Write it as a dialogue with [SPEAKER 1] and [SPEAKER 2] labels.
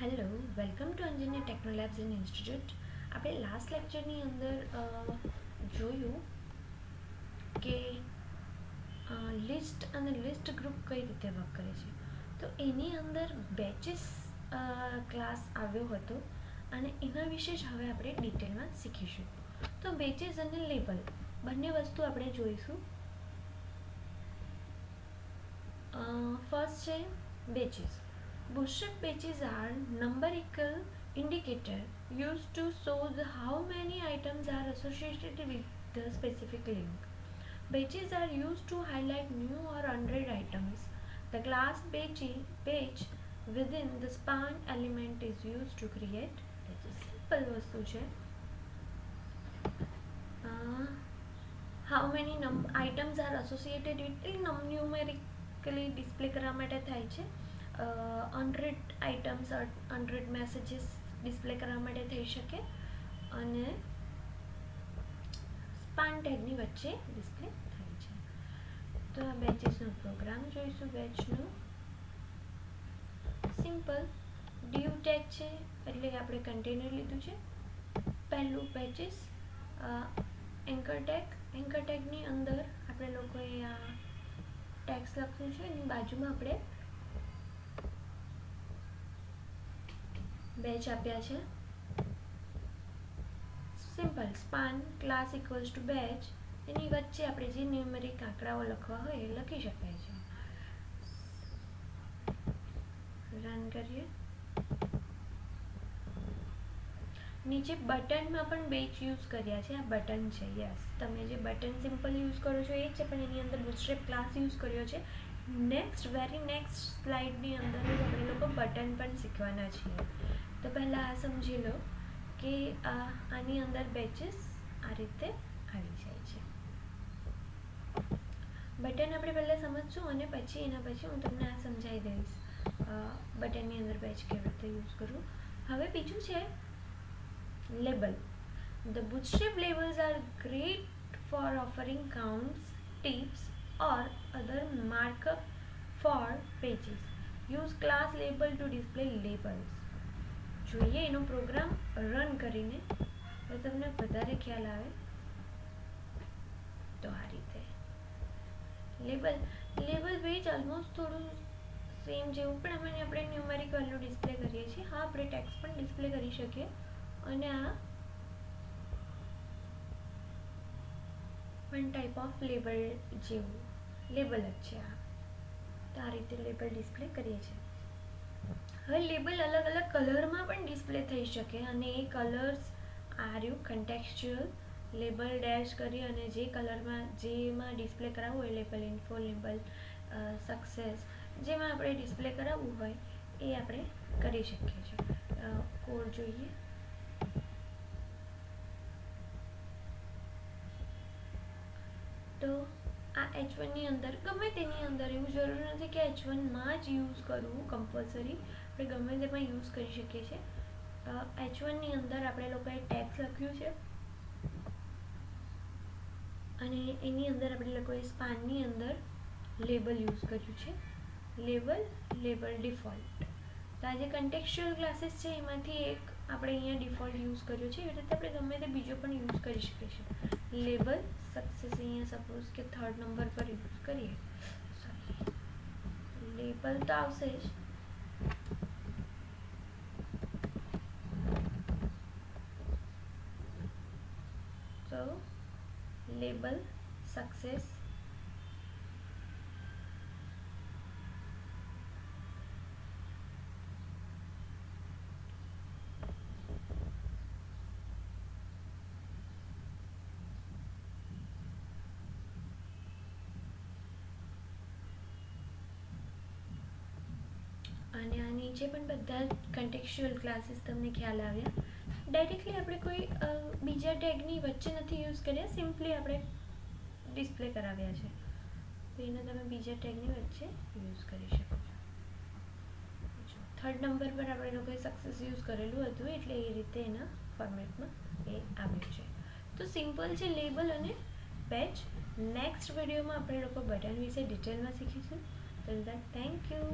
[SPEAKER 1] Hello, welcome to Anjani Technolabs and institute. આપણે last લેક્ચરની અંદર જોયું કે લિસ્ટ અને લિસ્ટ ગ્રુપ કઈ રીતે વર્ક કરે છે. તો એની અંદર બેચીસ ક્લાસ આવ્યો હતો અને એના વિશે જ હવે આપણે ડિટેલમાં શીખીશું. તો બેચીસ અને લેબલ બંને વસ્તુ આપણે જોઈશું. ફર્સ્ટ છે batches. Bootstrap batches are numerical indicator used to show how many items are associated with the specific link. Batches are used to highlight new or unread items. The class batch within the span element is used to create batches. Simple વસ્તુ છે. How many items are associated with numerically display કરવા માટે થાય છે. અનરીડ items અનરીડ messages display કરવા માટે થઈ શકે અને સ્પાન ટેગની વચ્ચે ડિસ્પ્લે થાય છે. તો આ બેચીસનો પ્રોગ્રામ જોઈશું. બેચનું સિમ્પલ ડીયુ ટેગ છે એટલે આપણે કન્ટેનર લીધું છે. પહેલું બેચીસ એન્કર ટેગની અંદર આપણે લોકોએ આ ટેક્સ લખ્યું છે. એની બાજુમાં આપણે બેચ આપ્યા છે. Simple span class equals to batch, એની વચ્ચે આપણે જે ન્યુમેરિક આંકડાઓ લખવા હોય એ લખી શકાય છે. રન કરીએ. નીચે બટનમાં પણ બેચ યુઝ કર્યા છે. આ બટન છે. યસ, તમે જે બટન સિમ્પલ યુઝ કરો છો એ જ છે, પણ એની અંદર બૂટસ્ટ્રેપ ક્લાસ યુઝ કર્યો છે. વેરી નેક્સ્ટ સ્લાઇડની અંદર આપણે લોકો બટન પણ શીખવાના છીએ. તો પહેલાં આ સમજી લો કે આની અંદર બેચીસ આ રીતે આવી જાય છે. બટન આપણે પહેલાં સમજશું અને પછી એના પછી હું તમને આ સમજાવી દઈશ બટનની અંદર બેચ કેવી રીતે યુઝ કરવું. હવે બીજું છે label. The bootstrap labels are great for offering counts, tips or other markup for pages. Use class label to display labels. જોઈએ એનો પ્રોગ્રામ રન કરીને તો તમને વધારે ખ્યાલ આવે. તો આ રીતે લેબલ પેજ ઓલમોસ્ટ થોડું સેમ જેવું, પણ આમાં આપણે ન્યુમેરિક વેલ્યુ ડિસ્પ્લે કરીએ છીએ. હા, આપણે ટેક્સ્ટ પણ ડિસ્પ્લે કરી શકીએ અને આ વન ટાઈપ ઓફ લેબલ જેવું લેબલ જ છે. તો આ રીતે લેબલ ડિસ્પ્લે કરીએ છીએ. હવે લેબલ અલગ અલગ કલરમાં પણ ડિસ્પ્લે થઈ શકે અને એ કલર્સ આ રહ્યું કન્ટેક્સ્ચ્યુઅલ લેબલ ડેશ કરી અને જે કલરમાં જેમાં ડિસ્પ્લે કરાવવું હોય લેબલ ઇન્ફો, લેબલ સક્સેસ, જેમાં આપણે ડિસ્પ્લે કરાવવું હોય એ આપણે કરી શકીએ છીએ. કોડ જોઈએ. તો આ H1ની અંદર ગમે તેની અંદર, એવું જરૂરી નથી કે H1માં જ યુઝ કરવું કમ્પલસરી, આપણે ગમે તેમાં યુઝ કરી શકીએ છીએ. H1ની અંદર આપણે લોકોએ ટેક્સ લખ્યું છે અને એની અંદર આપણે લોકોએ સ્પાનની અંદર લેબલ યુઝ કર્યું છે. Label default. તો આ જે કન્ટેક્સ્ચ્યુઅલ ક્લાસીસ છે એમાંથી એક આપણે અહીંયા ડિફોલ્ટ યુઝ કર્યો છે. એવી રીતે આપણે ગમે તે બીજો પણ યુઝ કરી શકીએ છીએ. લેબલ સક્સેસ અહીંયા સપોઝ કે 3rd નંબર પર યુઝ કરીએ. લેબલ તો આવશે જ. તો લેબલ સક્સેસ અને આ નીચે પણ બધા કન્ટેક્સ્ચ્યુઅલ ક્લાસીસ તમને ખ્યાલ આવ્યા. ડાયરેક્ટલી આપણે કોઈ બીજા ટેગની વચ્ચે નથી યુઝ કર્યા, સિમ્પલી આપણે ડિસ્પ્લે કરાવ્યા છે. તો એને તમે બીજા ટેગની વચ્ચે યુઝ કરી શકો છો. 3rd નંબર પર આપણે લોકોએ સક્સેસ યુઝ કરેલું હતું એટલે એ રીતે એના ફોર્મેટમાં એ આવ્યું છે. તો સિમ્પલ છે લેબલ અને બેચ. નેક્સ્ટ વિડીયોમાં આપણે લોકો બટન વિશે ડિટેલમાં શીખીશું. Till then thank you.